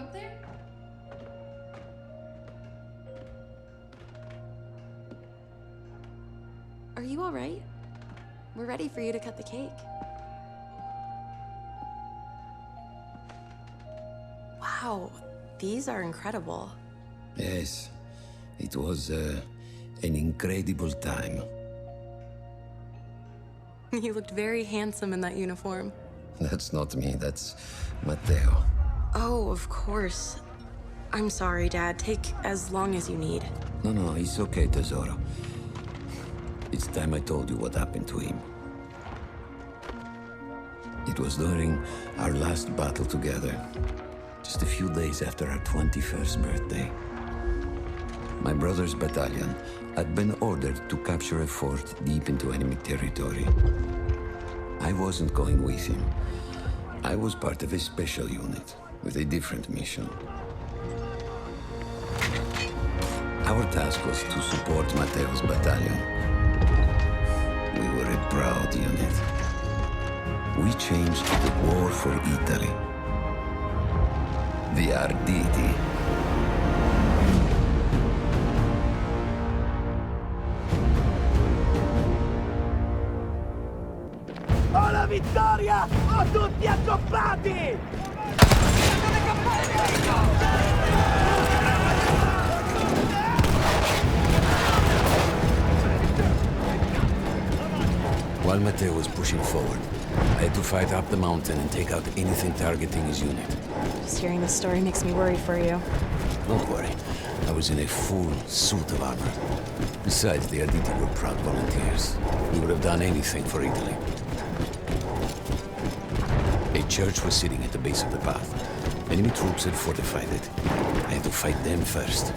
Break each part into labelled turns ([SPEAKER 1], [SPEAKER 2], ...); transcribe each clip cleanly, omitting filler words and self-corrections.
[SPEAKER 1] up there?
[SPEAKER 2] Are you all right? We're ready for you to cut the cake. Wow, these are incredible.
[SPEAKER 3] Yes, it was an incredible time.
[SPEAKER 2] You looked very handsome in that uniform.
[SPEAKER 3] That's not me, that's Matteo.
[SPEAKER 2] Oh, of course. I'm sorry, Dad. Take as long as you need.
[SPEAKER 3] No, it's okay, Tesoro. It's time I told you what happened to him. It was during our last battle together, just a few days after our 21st birthday. My brother's battalion had been ordered to capture a fort deep into enemy territory. I wasn't going with him. I was part of a special unit with a different mission. Our task was to support Matteo's battalion. We were a proud unit. We changed the war for Italy. The Arditi.
[SPEAKER 4] Ho la vittoria! Ho tutti accoppiati!
[SPEAKER 3] While Matteo was pushing forward, I had to fight up the mountain and take out anything targeting his unit.
[SPEAKER 2] Just hearing this story makes me worry for you.
[SPEAKER 3] Don't worry, I was in a full suit of armor. Besides, the Arditi were proud volunteers. We would have done anything for Italy. A church was sitting at the base of the path. Enemy troops had fortified it. I had to fight them first.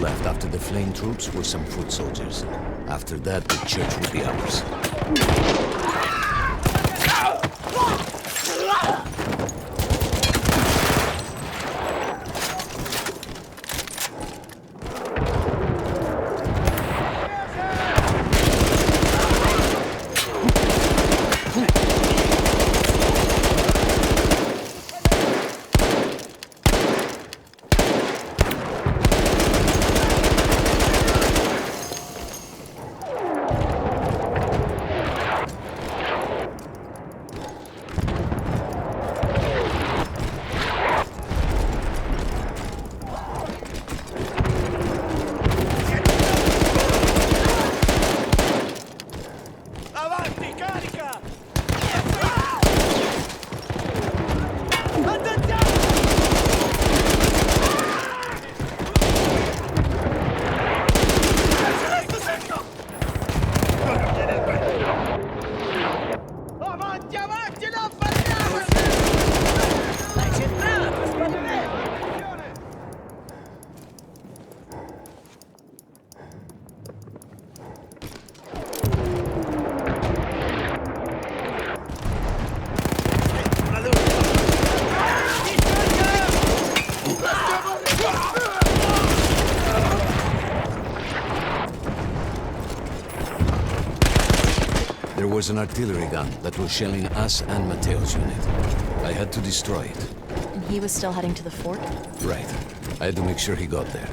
[SPEAKER 3] Left after the fleeing troops were some foot soldiers. After that, the church would be ours.
[SPEAKER 4] Avanti, carica! Avanti, avanti, non fermiamoci! L'hai centrato, spadone!
[SPEAKER 3] There was an artillery gun that was shelling us and Matteo's unit. I had to destroy it.
[SPEAKER 2] And he was still heading to the fort?
[SPEAKER 3] Right. I had to make sure he got there.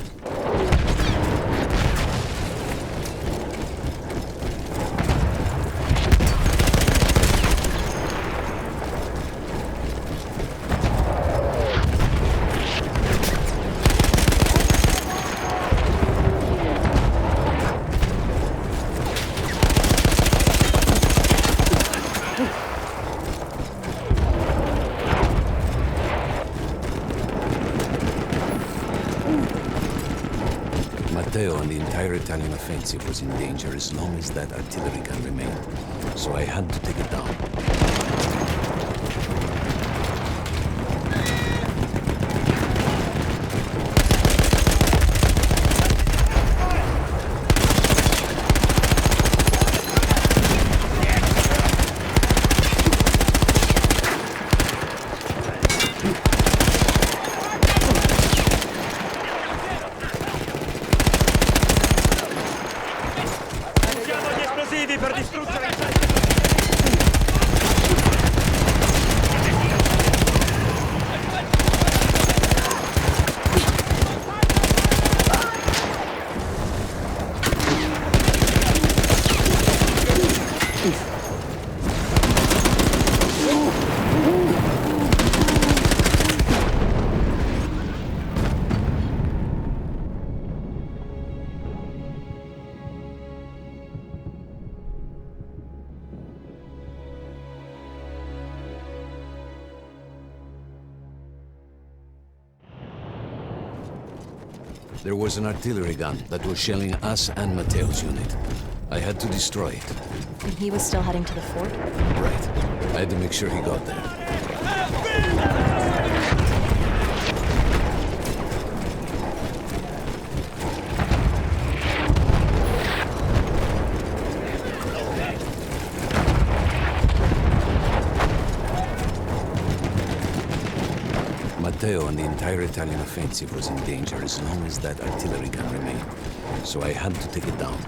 [SPEAKER 3] entire Italian offensive was in danger as long as that artillery gun remained. So I had to take it down. There was an artillery gun that was shelling us and Matteo's unit. I had to destroy it.
[SPEAKER 1] And he was still heading to the fort?
[SPEAKER 3] Right. I had to make sure he got there. Matteo and the entire Italian offensive was in danger as long as that artillery gun remained. So I had to take it down.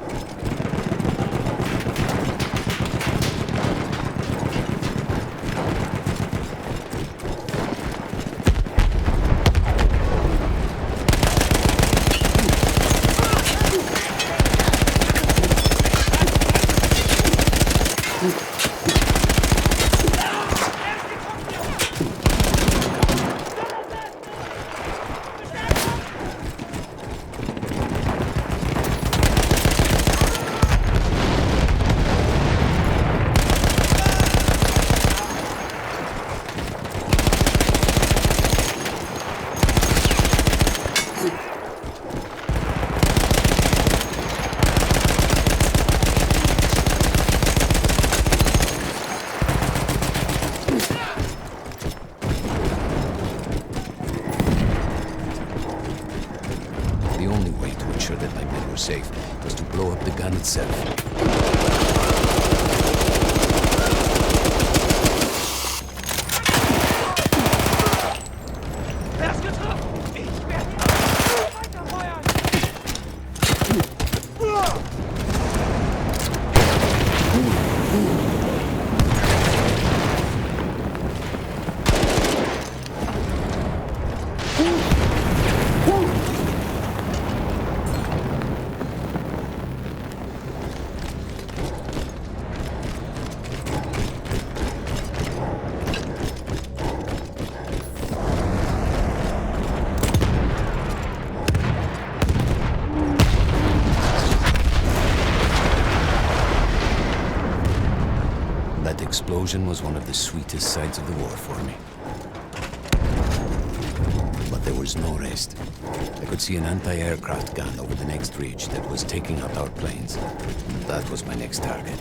[SPEAKER 3] Safe was to blow up the gun itself. That explosion was one of the sweetest sights of the war for me. But there was no rest. I could see an anti-aircraft gun over the next ridge that was taking out our planes. That was my next target.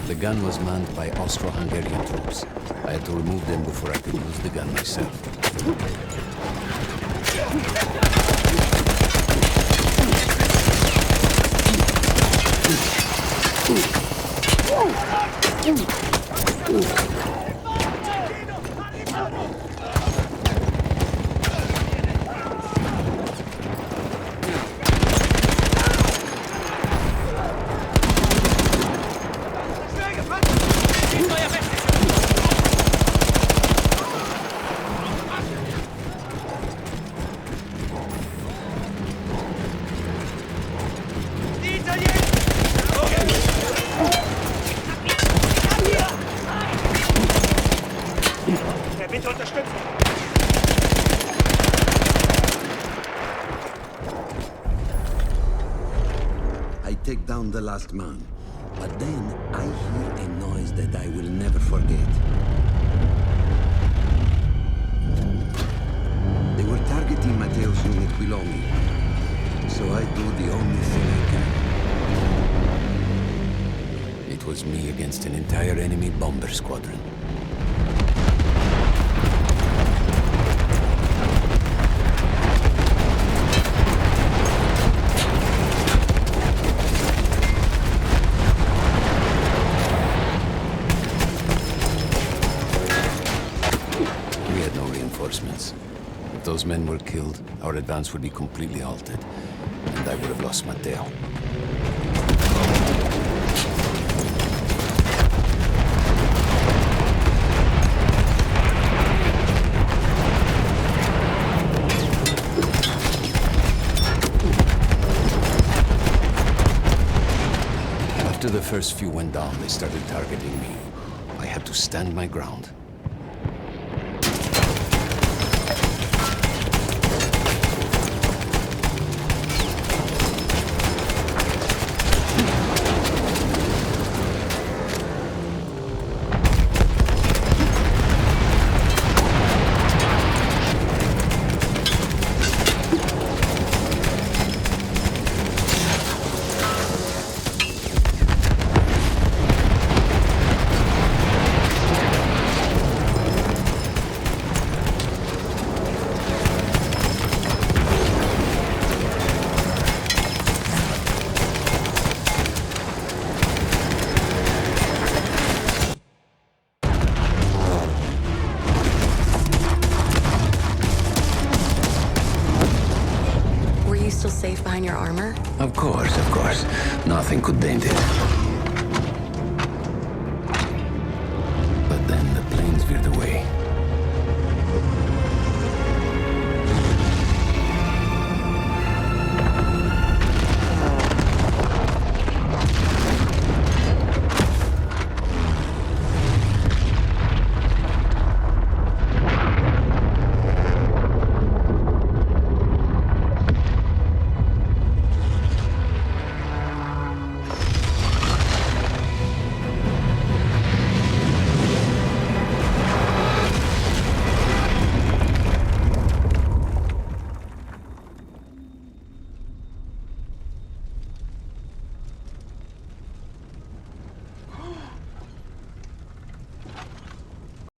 [SPEAKER 3] The gun was manned by Austro-Hungarian troops. I had to remove them before I could use the gun myself.
[SPEAKER 4] unterstützen!
[SPEAKER 3] I take down the last man, but then I hear a noise that I will never forget. They were targeting Matteo's unit below me, so I do the only thing I can. It was me against an entire enemy bomber squadron. We had no reinforcements. If those men were killed, our advance would be completely halted, and I would have lost Matteo. After the first few went down, they started targeting me. I had to stand my ground.
[SPEAKER 2] Were you still safe behind your armor?
[SPEAKER 3] Of course. Nothing could dent it.